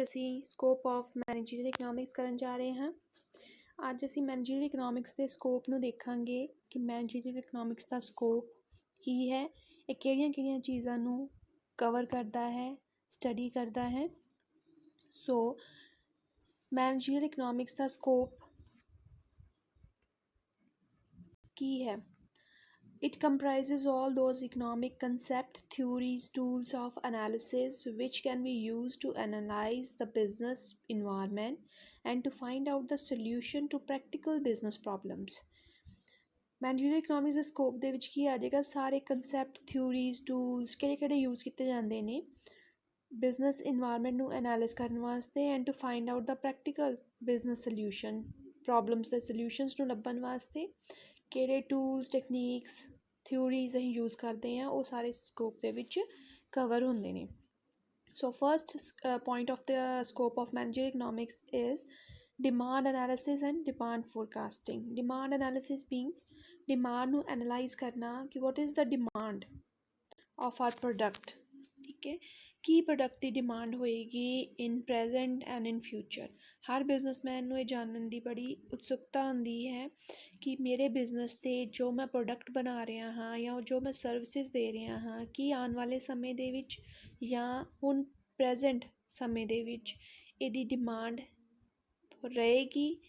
ਅਸੀਂ scope of managerial economics ਕਰਨ ਜਾ ਰਹੇ ਹਾਂ। ਅੱਜ ਅਸੀਂ ਮੈਨੇਜਰੀਅਲ ਇਕਨੋਮਿਕਸ ਦੇ ਸਕੋਪ ਨੂੰ ਦੇਖਾਂਗੇ ਕਿ ਮੈਨੇਜਰੀਅਲ ਇਕਨੋਮਿਕਸ ਦਾ ਸਕੋਪ ਕੀ ਹੈ, ਇਹ ਕਿਹੜੀਆਂ-ਕਿਹੜੀਆਂ ਚੀਜ਼ਾਂ ਨੂੰ ਕਵਰ ਕਰਦਾ ਹੈ, ਸਟੱਡੀ ਕਰਦਾ ਹੈ। ਸੋ ਮੈਨੇਜਰੀਅਲ ਇਕਨੋਮਿਕਸ ਦਾ ਸਕੋਪ ਕੀ ਹੈ? It comprises all those economic concepts, theories, tools of analysis which can be used to analyze the business environment and to find out the solution to practical business problems. Managerial economics ਦੇ scope ਦੇ ਵਿੱਚ ਕੀ ਆ ਜਾਏਗਾ? ਸਾਰੇ concept, theories, tools ਕਿਹੜੇ use ਕੀਤੇ ਜਾਂਦੇ ਨੇ ਬਿਜ਼ਨਸ ਇਨਵਾਇਰਮੈਂਟ ਨੂੰ ਐਨਾਲਾਈਜ਼ ਕਰਨ ਵਾਸਤੇ and to find out the practical business solution, problems ਦੇ ਸੋਲਿਊਸ਼ਨਸ ਨੂੰ ਲੱਭਣ ਵਾਸਤੇ ਕਿਹੜੇ ਟੂਲਸ, ਟੈਕਨੀਕਸ, ਥਿਊਰੀਜ਼ ਅਸੀਂ ਯੂਜ਼ ਕਰਦੇ ਹਾਂ, ਉਹ ਸਾਰੇ ਸਕੋਪ ਦੇ ਵਿੱਚ ਕਵਰ ਹੁੰਦੇ ਨੇ। So first point of the scope of managerial economics is demand analysis and demand forecasting. Demand analysis means demand ਨੂੰ analyze ਕਰਨਾ ਕਿ what is the demand of our product, ਠੀਕ ਹੈ, ਕੀ ਪ੍ਰੋਡਕਟ ਦੀ ਡਿਮਾਂਡ ਹੋਏਗੀ in present and in future। ਹਰ businessman ਨੂੰ ਇਹ ਜਾਣਨ ਦੀ ਬੜੀ ਉਤਸੁਕਤਾ ਹੁੰਦੀ ਹੈ ਕਿ ਮੇਰੇ ਬਿਜ਼ਨਸ 'ਤੇ ਜੋ ਮੈਂ ਪ੍ਰੋਡਕਟ ਬਣਾ ਰਿਹਾ ਹਾਂ ਜਾਂ ਜੋ ਮੈਂ ਸਰਵਿਸਿਜ਼ ਦੇ ਰਿਹਾ ਹਾਂ, ਕੀ ਆਉਣ ਵਾਲੇ ਸਮੇਂ ਦੇ ਵਿੱਚ ਜਾਂ ਹੁਣ ਪ੍ਰੈਜ਼ੈਂਟ ਸਮੇਂ ਦੇ ਵਿੱਚ ਇਹਦੀ ਡਿਮਾਂਡ ਰਹੇਗੀ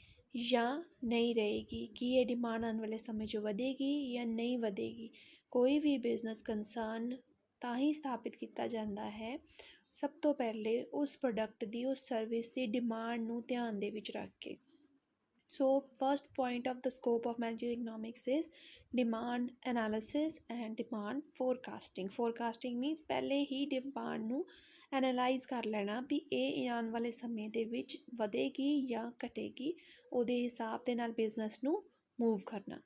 ਜਾਂ ਨਹੀਂ ਰਹੇਗੀ, ਕੀ ਇਹ ਡਿਮਾਂਡ ਆਉਣ ਵਾਲੇ ਸਮੇਂ 'ਚ ਵਧੇਗੀ ਜਾਂ ਨਹੀਂ ਵਧੇਗੀ। ਕੋਈ ਵੀ ਬਿਜ਼ਨਸ ਕੰਸਰਨ ਤਾਂ ਹੀ ਸਥਾਪਿਤ ਕੀਤਾ ਜਾਂਦਾ ਹੈ ਸਭ ਤੋਂ ਪਹਿਲੇ ਉਸ ਪ੍ਰੋਡਕਟ ਦੀ, ਉਸ ਸਰਵਿਸ ਦੀ ਡਿਮਾਂਡ ਨੂੰ ਧਿਆਨ ਦੇ ਵਿੱਚ ਰੱਖ ਕੇ। So first point of the scope of managerial economics is demand analysis and demand forecasting. Forecasting means ਪਹਿਲੇ ਹੀ ਡਿਮਾਂਡ ਨੂੰ ਐਨਾਲਾਈਜ਼ ਕਰ ਲੈਣਾ ਵੀ ਇਹ ਆਉਣ ਵਾਲੇ ਸਮੇਂ ਦੇ ਵਿੱਚ ਵਧੇਗੀ ਜਾਂ ਘਟੇਗੀ, ਉਹਦੇ ਹਿਸਾਬ ਦੇ ਨਾਲ ਬਿਜ਼ਨਸ ਨੂੰ ਮੂਵ ਕਰਨਾ।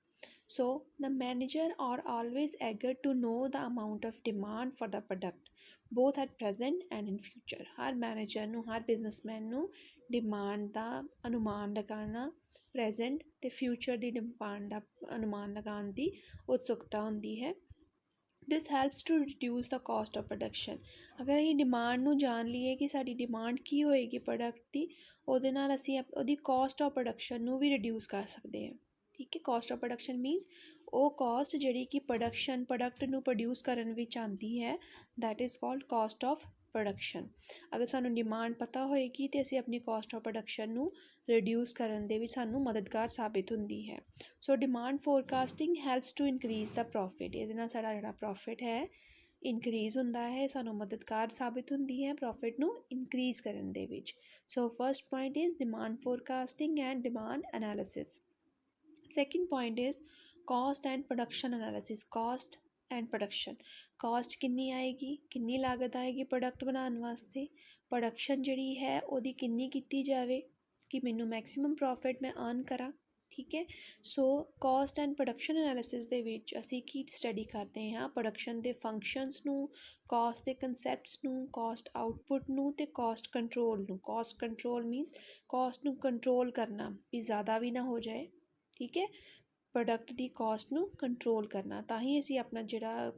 So the manager are always eager to know the amount of demand for the product both at present and in future. ਹਰ ਮੈਨੇਜਰ ਨੂੰ, ਹਰ ਬਿਜ਼ਨਸਮੈਨ ਨੂੰ ਡਿਮਾਂਡ ਦਾ ਅਨੁਮਾਨ ਲਗਾਉਣਾ, ਪ੍ਰੈਜ਼ੈਂਟ ਅਤੇ ਫਿਊਚਰ ਦੀ ਡਿਮਾਂਡ ਦਾ ਅਨੁਮਾਨ ਲਗਾਉਣ ਦੀ ਉਤਸੁਕਤਾ ਹੁੰਦੀ ਹੈ। This helps to reduce the cost of production. ਅਗਰ ਅਸੀਂ ਡਿਮਾਂਡ ਨੂੰ ਜਾਣ ਲਈਏ ਕਿ ਸਾਡੀ ਡਿਮਾਂਡ ਕੀ ਹੋਏਗੀ ਪ੍ਰੋਡਕਟ ਦੀ, ਉਹਦੇ ਨਾਲ ਅਸੀਂ ਉਹਦੀ ਕਾਸਟ ਆਫ ਪ੍ਰੋਡਕਸ਼ਨ ਨੂੰ ਵੀ ਰਿਡਿਊਸ ਕਰ ਸਕਦੇ ਹਾਂ, ਠੀਕ ਹੈ। ਕਾਸਟ ਆਫ ਪ੍ਰੋਡਕਸ਼ਨ ਮੀਨਸ ਉਹ ਕਾਸਟ ਜਿਹੜੀ ਕਿ ਪ੍ਰੋਡਕਟ ਨੂੰ ਪ੍ਰੋਡਿਊਸ ਕਰਨ ਵਿੱਚ ਆਉਂਦੀ ਹੈ, that is called cost of production. ਅਗਰ ਸਾਨੂੰ ਡਿਮਾਂਡ ਪਤਾ ਹੋਏਗੀ ਤਾਂ ਅਸੀਂ ਆਪਣੀ ਕਾਸਟ ਆਫ ਪ੍ਰੋਡਕਸ਼ਨ ਨੂੰ ਰਿਡਿਊਸ ਕਰਨ ਦੇ ਵਿੱਚ ਸਾਨੂੰ ਮਦਦਗਾਰ ਸਾਬਿਤ ਹੁੰਦੀ ਹੈ। So demand forecasting helps to increase the profit. ਇਹਦੇ ਨਾਲ ਸਾਡਾ ਜਿਹੜਾ ਪ੍ਰੋਫਿਟ ਹੈ ਇਨਕਰੀਜ਼ ਹੁੰਦਾ ਹੈ, ਸਾਨੂੰ ਮਦਦਗਾਰ ਸਾਬਿਤ ਹੁੰਦੀ ਹੈ ਪ੍ਰੋਫਿਟ ਨੂੰ ਇਨਕਰੀਜ਼ ਕਰਨ ਦੇ ਵਿੱਚ। So first point is demand forecasting and demand analysis. Second point is cost and production analysis. Cost and production, cost ਕਿੰਨੀ ਆਏਗੀ, ਕਿੰਨੀ ਲਾਗਤ ਆਏਗੀ ਪ੍ਰੋਡਕਟ ਬਣਾਉਣ ਵਾਸਤੇ, ਪ੍ਰੋਡਕਸ਼ਨ ਜਿਹੜੀ ਹੈ ਉਹਦੀ ਕਿੰਨੀ ਕੀਤੀ ਜਾਵੇ ਕਿ ਮੈਨੂੰ ਮੈਕਸੀਮਮ ਪ੍ਰੋਫਿਟ ਮੈਂ ਅਰਨ ਕਰਾਂ, ਠੀਕ ਹੈ। ਸੋ ਕਾਸਟ ਐਂਡ ਪ੍ਰੋਡਕਸ਼ਨ ਐਨਾਲਿਸਿਸ ਦੇ ਵਿੱਚ ਅਸੀਂ ਕੀ ਸਟੱਡੀ ਕਰਦੇ ਹਾਂ? ਪ੍ਰੋਡਕਸ਼ਨ ਦੇ ਫੰਕਸ਼ਨਸ ਨੂੰ, ਕਾਸਟ ਦੇ ਕੰਸੈਪਟਸ ਨੂੰ, ਕਾਸਟ ਆਊਟਪੁੱਟ ਨੂੰ ਅਤੇ ਕਾਸਟ ਕੰਟਰੋਲ ਨੂੰ। ਕਾਸਟ ਕੰਟਰੋਲ ਮੀਨਸ ਕਾਸਟ ਨੂੰ ਕੰਟਰੋਲ ਕਰਨਾ ਵੀ ਜ਼ਿਆਦਾ ਵੀ ਨਾ ਹੋ ਜਾਏ, ਠੀਕ ਹੈ। ਪ੍ਰੋਡਕਟ ਦੀ ਕਾਸਟ ਨੂੰ ਕੰਟਰੋਲ ਕਰਨਾ, ਤਾਂ ਹੀ ਅਸੀਂ ਆਪਣਾ ਜਿਹੜਾ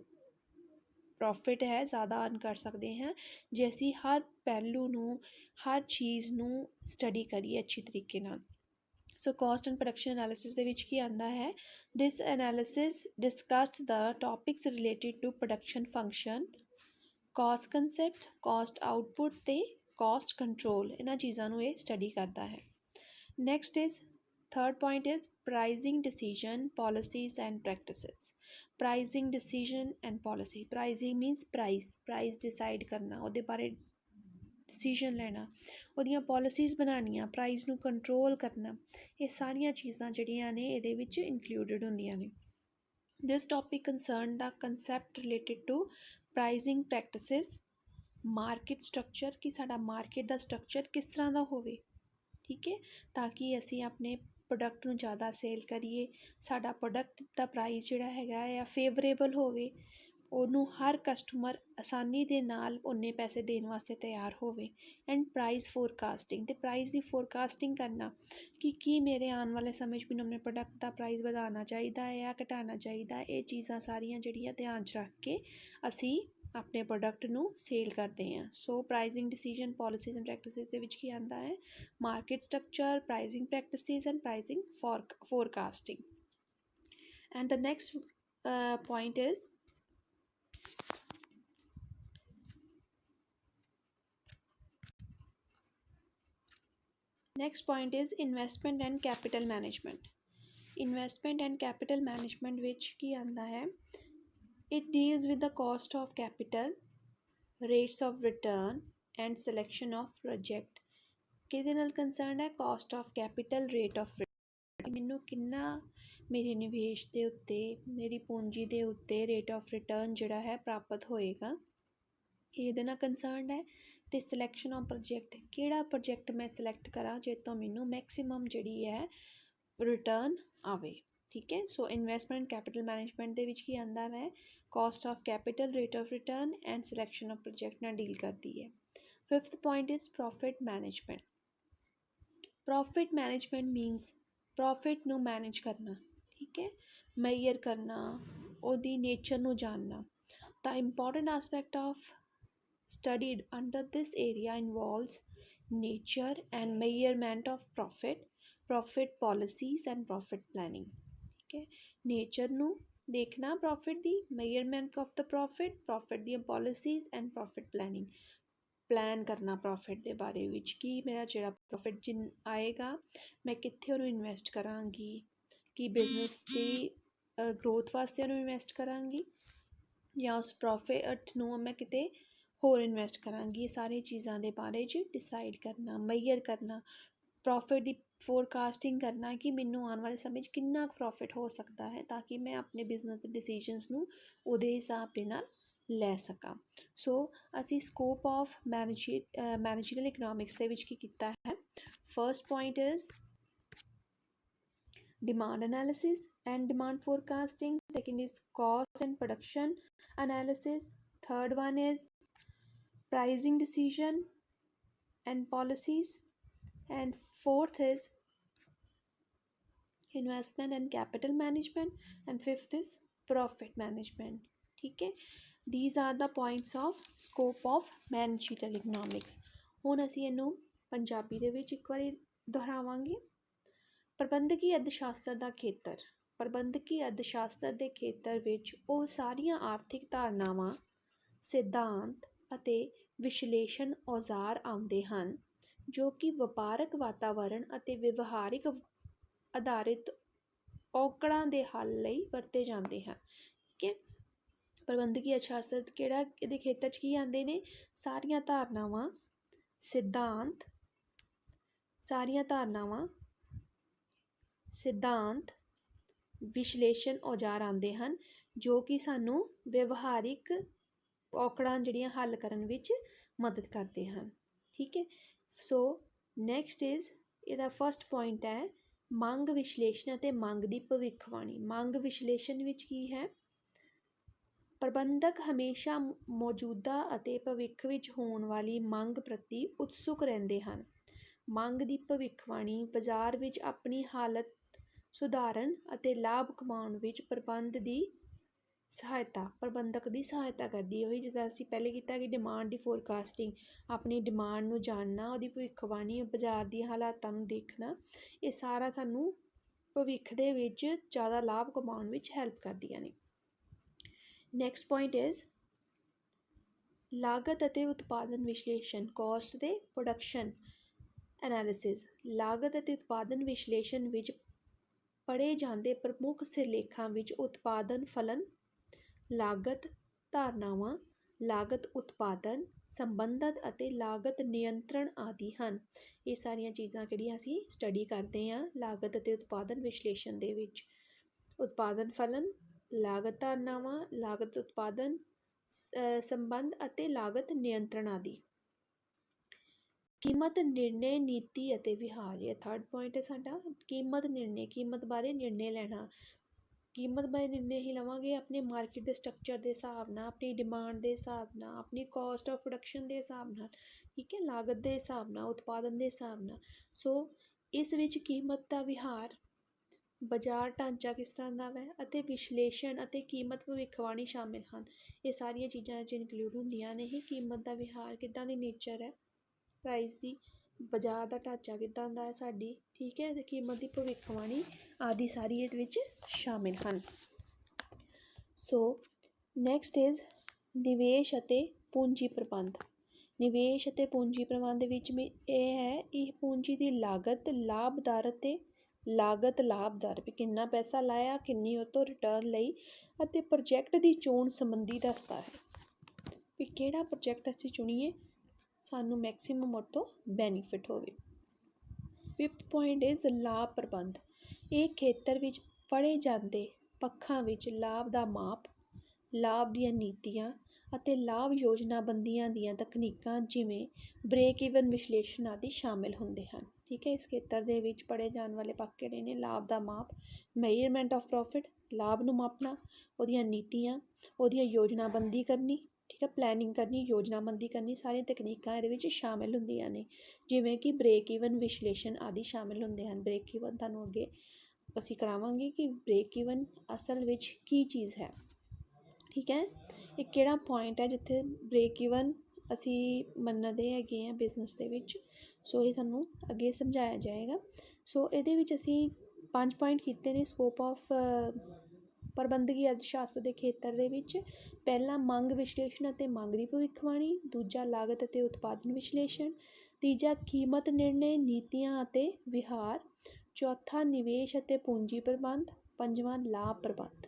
ਪ੍ਰੋਫਿਟ ਹੈ ਜ਼ਿਆਦਾ ਅਰਨ ਕਰ ਸਕਦੇ ਹਾਂ ਜੇ ਅਸੀਂ ਹਰ ਪਹਿਲੂ ਨੂੰ, ਹਰ ਚੀਜ਼ ਨੂੰ ਸਟੱਡੀ ਕਰੀਏ ਅੱਛੀ ਤਰੀਕੇ ਨਾਲ। So cost and production analysis ਦੇ ਵਿੱਚ ਕੀ ਆਉਂਦਾ ਹੈ? This analysis discussed the topics related to production function, cost concept, cost output ਅਤੇ ਕਾਸਟ ਕੰਟਰੋਲ। ਇਹਨਾਂ ਚੀਜ਼ਾਂ ਨੂੰ ਇਹ ਸਟੱਡੀ ਕਰਦਾ ਹੈ। Next is third point is pricing decision, policies and practices. Pricing decision and policy. Pricing means price decide ਕਰਨਾ, ਉਹਦੇ ਬਾਰੇ ਡਿਸੀਜਨ ਲੈਣਾ, ਉਹਦੀਆਂ ਪੋਲਿਸੀਜ਼ ਬਣਾਉਣੀਆਂ, ਪ੍ਰਾਈਜ਼ ਨੂੰ ਕੰਟਰੋਲ ਕਰਨਾ, ਇਹ ਸਾਰੀਆਂ ਚੀਜ਼ਾਂ ਜਿਹੜੀਆਂ ਨੇ ਇਹਦੇ ਵਿੱਚ ਇਨਕਲੂਡਡ ਹੁੰਦੀਆਂ ਨੇ। This topic concern the concept related to pricing practices, market structure, ਕਿ ਸਾਡਾ ਮਾਰਕੀਟ ਦਾ ਸਟਰਕਚਰ ਕਿਸ ਤਰ੍ਹਾਂ ਦਾ ਹੋਵੇ, ਠੀਕ ਹੈ, ਤਾਂ ਕਿ ਅਸੀਂ ਆਪਣੇ ਪ੍ਰੋਡਕਟ ਨੂੰ ਜ਼ਿਆਦਾ ਸੇਲ ਕਰੀਏ, ਸਾਡਾ ਪ੍ਰੋਡਕਟ ਦਾ ਪ੍ਰਾਈਸ ਜਿਹੜਾ ਹੈਗਾ ਆ ਫੇਵਰੇਬਲ ਹੋਵੇ, ਉਹਨੂੰ ਹਰ ਕਸਟਮਰ ਆਸਾਨੀ ਦੇ ਨਾਲ ਉਨੇ ਪੈਸੇ ਦੇਣ ਵਾਸਤੇ ਤਿਆਰ ਹੋਵੇ। ਐਂਡ ਪ੍ਰਾਈਸ ਫੋਰਕਾਸਟਿੰਗ, ਅਤੇ ਪ੍ਰਾਈਸ ਦੀ ਫੋਰਕਾਸਟਿੰਗ ਕਰਨਾ ਕਿ ਕੀ ਮੇਰੇ ਆਉਣ ਵਾਲੇ ਸਮੇਂ 'ਚ ਮੈਨੂੰ ਆਪਣੇ ਪ੍ਰੋਡਕਟ ਦਾ ਪ੍ਰਾਈਸ ਵਧਾਉਣਾ ਚਾਹੀਦਾ ਹੈ ਜਾਂ ਘਟਾਉਣਾ ਚਾਹੀਦਾ। ਇਹ ਚੀਜ਼ਾਂ ਸਾਰੀਆਂ ਜਿਹੜੀਆਂ ਧਿਆਨ 'ਚ ਰੱਖ ਕੇ ਅਸੀਂ ਆਪਣੇ ਪ੍ਰੋਡਕਟ ਨੂੰ ਸੇਲ ਕਰਦੇ ਹਾਂ। So pricing decision policies and practices ਦੇ ਵਿੱਚ ਕੀ ਆਉਂਦਾ ਹੈ, market structure, pricing practices and pricing forecasting. And the next point is investment and capital management. Investment and capital management which ਕੀ ਆਉਂਦਾ ਹੈ, it deals with the cost of capital, rates of return and selection of project. ਕਿਹਦੇ ਨਾਲ concern ਹੈ, cost of capital, rate of return, ਮੈਨੂੰ ਕਿੰਨਾ ਮੇਰੇ ਨਿਵੇਸ਼ ਦੇ ਉੱਤੇ, ਮੇਰੀ ਪੂੰਜੀ ਦੇ ਉੱਤੇ ਰੇਟ ਆਫ ਰਿਟਰਨ ਜਿਹੜਾ ਹੈ ਪ੍ਰਾਪਤ ਹੋਏਗਾ, ਇਹਦੇ ਨਾਲ ਕੰਸਰਨਡ ਹੈ। ਅਤੇ ਸਿਲੈਕਸ਼ਨ ਆਫ ਪ੍ਰੋਜੈਕਟ, ਕਿਹੜਾ ਪ੍ਰੋਜੈਕਟ ਮੈਂ ਸਿਲੈਕਟ ਕਰਾਂ ਜਿਸ ਤੋਂ ਮੈਨੂੰ ਮੈਕਸੀਮਮ ਜਿਹੜੀ ਹੈ ਰਿਟਰਨ ਆਵੇ। ਠੀਕ ਹੈ, ਸੋ ਇਨਵੈਸਟਮੈਂਟ ਕੈਪੀਟਲ ਮੈਨੇਜਮੈਂਟ ਦੇ ਵਿੱਚ ਕੀ ਆਉਂਦਾ ਹੈ, cost of capital, rate of return and selection of project ਨਾਲ ਡੀਲ ਕਰਦੀ ਹੈ। 5th point is profit management. Profit management means profit ਨੂੰ ਮੈਨੇਜ ਕਰਨਾ, ਠੀਕ ਹੈ, ਮੇਜਰ ਕਰਨਾ, ਉਹਦੀ ਨੇਚਰ ਨੂੰ ਜਾਣਨਾ। The important aspect of studied under this area involves nature and measurement of profit, profit policies and profit planning. ਠੀਕ ਹੈ, ਨੇਚਰ ਨੂੰ ਦੇਖਣਾ profit the, measurement of the profit, profit ਦੀਆਂ policies and profit planning, plan ਕਰਨਾ profit ਦੇ ਬਾਰੇ ਵਿੱਚ ਕਿ ਮੇਰਾ ਜਿਹੜਾ ਪ੍ਰੋਫਿਟ ਆਏਗਾ ਮੈਂ ਕਿੱਥੇ ਉਹਨੂੰ ਇਨਵੈਸਟ ਕਰਾਂਗੀ, ਕਿ ਬਿਜ਼ਨਸ ਦੀ ਗਰੋਥ ਵਾਸਤੇ ਉਹਨੂੰ ਇਨਵੈਸਟ ਕਰਾਂਗੀ ਜਾਂ ਉਸ ਪ੍ਰੋਫਿਟ ਨੂੰ ਮੈਂ ਕਿਤੇ ਹੋਰ ਇਨਵੈਸਟ ਕਰਾਂਗੀ। ਇਹ ਸਾਰੀ ਚੀਜ਼ਾਂ ਦੇ ਬਾਰੇ 'ਚ ਡਿਸਾਈਡ ਕਰਨਾ, ਮੇਜਰ ਕਰਨਾ, ਪ੍ਰੋਫਿਟ ਦੀ ਫੋਰਕਾਸਟਿੰਗ ਕਰਨਾ ਕਿ ਮੈਨੂੰ ਆਉਣ ਵਾਲੇ ਸਮੇਂ 'ਚ ਕਿੰਨਾ ਕੁ ਪ੍ਰੋਫਿਟ ਹੋ ਸਕਦਾ ਹੈ, ਤਾਂ ਕਿ ਮੈਂ ਆਪਣੇ ਬਿਜ਼ਨਸ ਦੇ ਡਿਸੀਜਨਸ ਨੂੰ ਉਹਦੇ ਹਿਸਾਬ ਦੇ ਨਾਲ ਲੈ ਸਕਾਂ। ਸੋ ਅਸੀਂ ਸਕੋਪ ਆਫ ਮੈਨੇਜਰੀਅਲ ਇਕਨੋਮਿਕਸ ਦੇ ਵਿੱਚ ਕੀ ਕੀਤਾ ਹੈ, first point is demand analysis and demand forecasting, second is cost and production analysis, third one is pricing decision and policies, and fourth is investment and capital management, and fifth is profit management. ठीक है, these are the points of scope of managerial economics. ਹੁਣ ਅਸੀਂ ਇਹਨੂੰ ਪੰਜਾਬੀ ਦੇ ਵਿੱਚ ਇੱਕ ਵਾਰੀ ਦੁਹਰਾਵਾਂਗੇ। ਪ੍ਰਬੰਧਕੀ ਅਰਥਸ਼ਾਸਤਰ ਦਾ ਖੇਤਰ, ਪ੍ਰਬੰਧਕੀ ਅਰਥਸ਼ਾਸਤਰ ਦੇ ਖੇਤਰ ਵਿੱਚ ਉਹ ਸਾਰੀਆਂ ਆਰਥਿਕ ਧਾਰਨਾਵਾਂ, ਸਿਧਾਂਤ ਅਤੇ ਵਿਸ਼ਲੇਸ਼ਣ ਔਜ਼ਾਰ ਆਉਂਦੇ ਹਨ ਜੋ ਕਿ ਵਪਾਰਕ ਵਾਤਾਵਰਣ ਅਤੇ ਵਿਵਹਾਰਿਕ ਆਧਾਰਿਤ ਔਕੜਾਂ ਦੇ ਹੱਲ ਲਈ ਵਰਤੇ ਜਾਂਦੇ ਹਨ। ਠੀਕ ਹੈ, ਪ੍ਰਬੰਧਕੀ ਅਰਥਸ਼ਾਸਤਰ ਕਿਹੜਾ, ਇਹਦੇ ਖੇਤਰ 'ਚ ਕੀ ਆਉਂਦੇ ਨੇ, ਸਾਰੀਆਂ ਧਾਰਨਾਵਾਂ, ਸਿਧਾਂਤ, ਵਿਸ਼ਲੇਸ਼ਣ ਔਜ਼ਾਰ ਆਉਂਦੇ ਹਨ ਜੋ ਕਿ ਸਾਨੂੰ ਵਿਵਹਾਰਿਕ ਔਕੜਾਂ ਜਿਹੜੀਆਂ ਹੱਲ ਕਰਨ ਵਿੱਚ ਮਦਦ ਕਰਦੇ ਹਨ। ਠੀਕ ਹੈ, ਸੋ ਨੈਕਸਟ ਇਜ਼, ਇਹਦਾ ਫਸਟ ਪੁਆਇੰਟ ਹੈ ਮੰਗ ਵਿਸ਼ਲੇਸ਼ਣ ਅਤੇ ਮੰਗ ਦੀ ਭਵਿੱਖਬਾਣੀ। ਮੰਗ ਵਿਸ਼ਲੇਸ਼ਣ ਵਿੱਚ ਕੀ ਹੈ, ਪ੍ਰਬੰਧਕ ਹਮੇਸ਼ਾ ਮੌਜੂਦਾ ਅਤੇ ਭਵਿੱਖ ਵਿੱਚ ਹੋਣ ਵਾਲੀ ਮੰਗ ਪ੍ਰਤੀ ਉਤਸੁਕ ਰਹਿੰਦੇ ਹਨ। ਮੰਗ ਦੀ ਭਵਿੱਖਬਾਣੀ ਬਾਜ਼ਾਰ ਵਿੱਚ ਆਪਣੀ ਹਾਲਤ ਸੁਧਾਰਨ ਅਤੇ ਲਾਭ ਕਮਾਉਣ ਵਿੱਚ ਪ੍ਰਬੰਧਕ ਦੀ ਸਹਾਇਤਾ ਕਰਦੀ ਹੈ। ਉਹੀ ਜਿੱਦਾਂ ਅਸੀਂ ਪਹਿਲੇ ਕੀਤਾ ਕਿ ਡਿਮਾਂਡ ਦੀ ਫੋਰਕਾਸਟਿੰਗ, ਆਪਣੀ ਡਿਮਾਂਡ ਨੂੰ ਜਾਣਨਾ, ਉਹਦੀ ਭਵਿੱਖਬਾਣੀ, ਬਾਜ਼ਾਰ ਦੀਆਂ ਹਾਲਾਤਾਂ ਨੂੰ ਦੇਖਣਾ, ਇਹ ਸਾਰਾ ਸਾਨੂੰ ਭਵਿੱਖ ਦੇ ਵਿੱਚ ਜ਼ਿਆਦਾ ਲਾਭ ਕਮਾਉਣ ਵਿੱਚ ਹੈਲਪ ਕਰਦੀਆਂ ਨੇ। ਨੈਕਸਟ ਪੁਆਇੰਟ ਇਜ਼ ਲਾਗਤ ਅਤੇ ਉਤਪਾਦਨ ਵਿਸ਼ਲੇਸ਼ਣ, ਕੋਸਟ ਤੇ ਪ੍ਰੋਡਕਸ਼ਨ ਐਨਾਲਿਸਿਸ। ਲਾਗਤ ਅਤੇ ਉਤਪਾਦਨ ਵਿਸ਼ਲੇਸ਼ਣ ਵਿੱਚ ਪੜ੍ਹੇ ਜਾਂਦੇ ਪ੍ਰਮੁੱਖ ਸਿਰਲੇਖਾਂ ਵਿੱਚ ਉਤਪਾਦਨ ਫਲਨ, ਲਾਗਤ ਧਾਰਨਾਵਾਂ, ਲਾਗਤ ਉਤਪਾਦਨ ਸੰਬੰਧਤ ਅਤੇ ਲਾਗਤ ਨਿਯੰਤਰਣ ਆਦਿ ਹਨ। ਇਹ ਸਾਰੀਆਂ ਚੀਜ਼ਾਂ ਕਿਹੜੀਆਂ ਅਸੀਂ ਸਟੱਡੀ ਕਰਦੇ ਹਾਂ ਲਾਗਤ ਅਤੇ ਉਤਪਾਦਨ ਵਿਸ਼ਲੇਸ਼ਣ ਦੇ ਵਿੱਚ। ਉਤਪਾਦਨ ਫਲਨ, ਲਾਗਤ ਧਾਰਨਾਵਾਂ, ਲਾਗਤ ਉਤਪਾਦਨ ਸੰਬੰਧ ਅਤੇ ਲਾਗਤ ਨਿਯੰਤਰਣ ਆਦਿ। ਕੀਮਤ ਨਿਰਣੇ ਨੀਤੀ ਅਤੇ ਵਿਹਾਰ, ਇਹ ਥਰਡ ਪੁਆਇੰਟ ਹੈ ਸਾਡਾ। ਕੀਮਤ ਨਿਰਣੇ, ਕੀਮਤ ਬਾਰੇ ਨਿਰਣੇ ਲੈਣਾ। ਕੀਮਤ ਬਾਰੇ ਨਿਰਣੇ ਹੀ ਲਵਾਂਗੇ ਆਪਣੇ ਮਾਰਕੀਟ ਦੇ ਸਟਰਕਚਰ ਦੇ ਹਿਸਾਬ ਨਾਲ, ਆਪਣੀ ਡਿਮਾਂਡ ਦੇ ਹਿਸਾਬ ਨਾਲ, ਆਪਣੀ ਕਾਸਟ ਆਫ ਪ੍ਰੋਡਕਸ਼ਨ ਦੇ ਹਿਸਾਬ ਨਾਲ। ਠੀਕ ਹੈ, ਲਾਗਤ ਦੇ ਹਿਸਾਬ ਨਾਲ, ਉਤਪਾਦਨ ਦੇ ਹਿਸਾਬ ਨਾਲ। ਸੋ ਇਸ ਵਿੱਚ ਕੀਮਤ ਦਾ ਵਿਹਾਰ ਬਾਜ਼ਾਰ ਢਾਂਚਾ ਕਿਸ ਤਰ੍ਹਾਂ ਦਾ ਹੈ ਅਤੇ ਵਿਸ਼ਲੇਸ਼ਣ ਅਤੇ ਕੀਮਤ ਭਵਿੱਖਬਾਣੀ ਸ਼ਾਮਿਲ ਹਨ। ਇਹ ਸਾਰੀਆਂ ਚੀਜ਼ਾਂ ਇਹ 'ਚ ਇਨਕਲੂਡ ਹੁੰਦੀਆਂ ਨੇ। ਇਹ ਕੀਮਤ ਦਾ ਵਿਹਾਰ ਕਿੱਦਾਂ ਦੀ ਨੇਚਰ ਹੈ, ਪ੍ਰਾਈਸ ਦੀ, ਬਾਜ਼ਾਰ ਦਾ ਢਾਂਚਾ ਕਿੱਦਾਂ ਦਾ ਹੈ ਸਾਡੀ, ਠੀਕ ਹੈ, ਅਤੇ ਕੀਮਤ ਦੀ ਭਵਿੱਖਬਾਣੀ ਆਦਿ ਸਾਰੀ ਇਹਦੇ ਵਿੱਚ ਸ਼ਾਮਿਲ ਹਨ। ਸੋ ਨੈਕਸਟ ਇਜ਼ ਨਿਵੇਸ਼ ਅਤੇ ਪੂੰਜੀ ਪ੍ਰਬੰਧ। ਨਿਵੇਸ਼ ਅਤੇ ਪੂੰਜੀ ਪ੍ਰਬੰਧ ਵਿੱਚ ਇਹ ਹੈ, ਇਹ ਪੂੰਜੀ ਦੀ ਲਾਗਤ, ਲਾਭਦਾਰ ਅਤੇ ਲਾਗਤ ਲਾਭਦਾਰ ਵੀ ਕਿੰਨਾ ਪੈਸਾ ਲਾਇਆ, ਕਿੰਨੀ ਉਹ ਤੋਂ ਰਿਟਰਨ ਲਈ, ਅਤੇ ਪ੍ਰੋਜੈਕਟ ਦੀ ਚੋਣ ਸੰਬੰਧੀ ਦੱਸਦਾ ਹੈ ਵੀ ਕਿਹੜਾ ਪ੍ਰੋਜੈਕਟ ਅਸੀਂ ਚੁਣੀਏ ਸਾਨੂੰ ਮੈਕਸੀਮਮ ਉਹ ਤੋਂ ਬੈਨੀਫਿਟ ਹੋਵੇ। 5th ਪੁਆਇੰਟ ਇਜ਼ ਲਾਭ ਪ੍ਰਬੰਧ। ਇਹ ਖੇਤਰ ਵਿੱਚ ਪੜ੍ਹੇ ਜਾਂਦੇ ਪੱਖਾਂ ਵਿੱਚ ਲਾਭ ਦਾ ਮਾਪ, ਲਾਭ ਦੀਆਂ ਨੀਤੀਆਂ ਅਤੇ ਲਾਭ ਯੋਜਨਾਬੰਦੀਆਂ ਦੀਆਂ ਤਕਨੀਕਾਂ ਜਿਵੇਂ ਬ੍ਰੇਕ ਈਵਨ ਵਿਸ਼ਲੇਸ਼ਣ ਆਦਿ ਸ਼ਾਮਿਲ ਹੁੰਦੇ ਹਨ। ਠੀਕ ਹੈ, ਇਸ ਖੇਤਰ ਦੇ ਵਿੱਚ ਪੜ੍ਹੇ ਜਾਣ ਵਾਲੇ ਪੱਖ ਕਿਹੜੇ ਨੇ? ਲਾਭ ਦਾ ਮਾਪ, ਮੇਜਰਮੈਂਟ ਆਫ ਪ੍ਰੋਫਿਟ, ਲਾਭ ਨੂੰ ਮਾਪਣਾ, ਉਹਦੀਆਂ ਨੀਤੀਆਂ, ਉਹਦੀਆਂ ਯੋਜਨਾਬੰਦੀ ਕਰਨੀ, ਠੀਕ ਹੈ, ਪਲੈਨਿੰਗ ਕਰਨੀ, ਯੋਜਨਾਬੰਦੀ ਕਰਨੀ, ਸਾਰੀਆਂ ਤਕਨੀਕਾਂ ਇਹਦੇ ਵਿੱਚ ਸ਼ਾਮਿਲ ਹੁੰਦੀਆਂ ਨੇ, ਜਿਵੇਂ ਕਿ ਬ੍ਰੇਕ ਈਵਨ ਵਿਸ਼ਲੇਸ਼ਣ ਆਦਿ ਸ਼ਾਮਿਲ ਹੁੰਦੇ ਹਨ। ਬ੍ਰੇਕ ਈਵਨ ਤੁਹਾਨੂੰ ਅੱਗੇ ਅਸੀਂ ਕਰਾਵਾਂਗੇ ਕਿ ਬ੍ਰੇਕ ਈਵਨ ਅਸਲ ਵਿੱਚ ਕੀ ਚੀਜ਼ ਹੈ, ਠੀਕ ਹੈ, ਇਹ ਕਿਹੜਾ ਪੁਆਇੰਟ ਹੈ ਜਿੱਥੇ ਬ੍ਰੇਕ ਈਵਨ ਅਸੀਂ ਮੰਨਦੇ ਹੈਗੇ ਹਾਂ ਬਿਜ਼ਨਸ ਦੇ ਵਿੱਚ। ਸੋ ਇਹ ਤੁਹਾਨੂੰ ਅੱਗੇ ਸਮਝਾਇਆ ਜਾਏਗਾ। ਸੋ ਇਹਦੇ ਵਿੱਚ ਅਸੀਂ 5 ਪੁਆਇੰਟ ਕੀਤੇ ਨੇ ਸਕੋਪ ਆਫ ਪ੍ਰਬੰਧਕੀ ਅਰਥਸ਼ਾਸਤਰ ਦੇ ਖੇਤਰ ਦੇ ਵਿੱਚ। ਪਹਿਲਾ ਮੰਗ ਵਿਸ਼ਲੇਸ਼ਣ ਅਤੇ ਮੰਗ ਦੀ ਭਵਿੱਖਬਾਣੀ, ਦੂਜਾ ਲਾਗਤ ਅਤੇ ਉਤਪਾਦਨ ਵਿਸ਼ਲੇਸ਼ਣ, ਤੀਜਾ ਕੀਮਤ ਨਿਰਣੇ, ਨੀਤੀਆਂ ਅਤੇ ਵਿਹਾਰ, ਚੌਥਾ ਨਿਵੇਸ਼ ਅਤੇ ਪੂੰਜੀ ਪ੍ਰਬੰਧ, ਪੰਜਵਾਂ ਲਾਭ ਪ੍ਰਬੰਧ।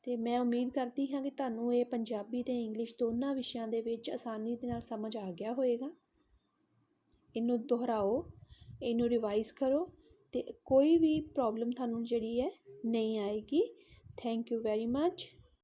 ਅਤੇ ਮੈਂ ਉਮੀਦ ਕਰਦੀ ਹਾਂ ਕਿ ਤੁਹਾਨੂੰ ਇਹ ਪੰਜਾਬੀ ਅਤੇ ਇੰਗਲਿਸ਼ ਦੋਨਾਂ ਵਿਸ਼ਿਆਂ ਦੇ ਵਿੱਚ ਆਸਾਨੀ ਦੇ ਨਾਲ ਸਮਝ ਆ ਗਿਆ ਹੋਵੇਗਾ। ਇਹਨੂੰ ਦੁਹਰਾਓ, ਇਹਨੂੰ ਰਿਵਾਈਜ਼ ਕਰੋ ਅਤੇ ਕੋਈ ਵੀ ਪ੍ਰੋਬਲਮ ਤੁਹਾਨੂੰ ਜਿਹੜੀ ਹੈ ਨਹੀਂ ਆਏਗੀ। Thank you very much.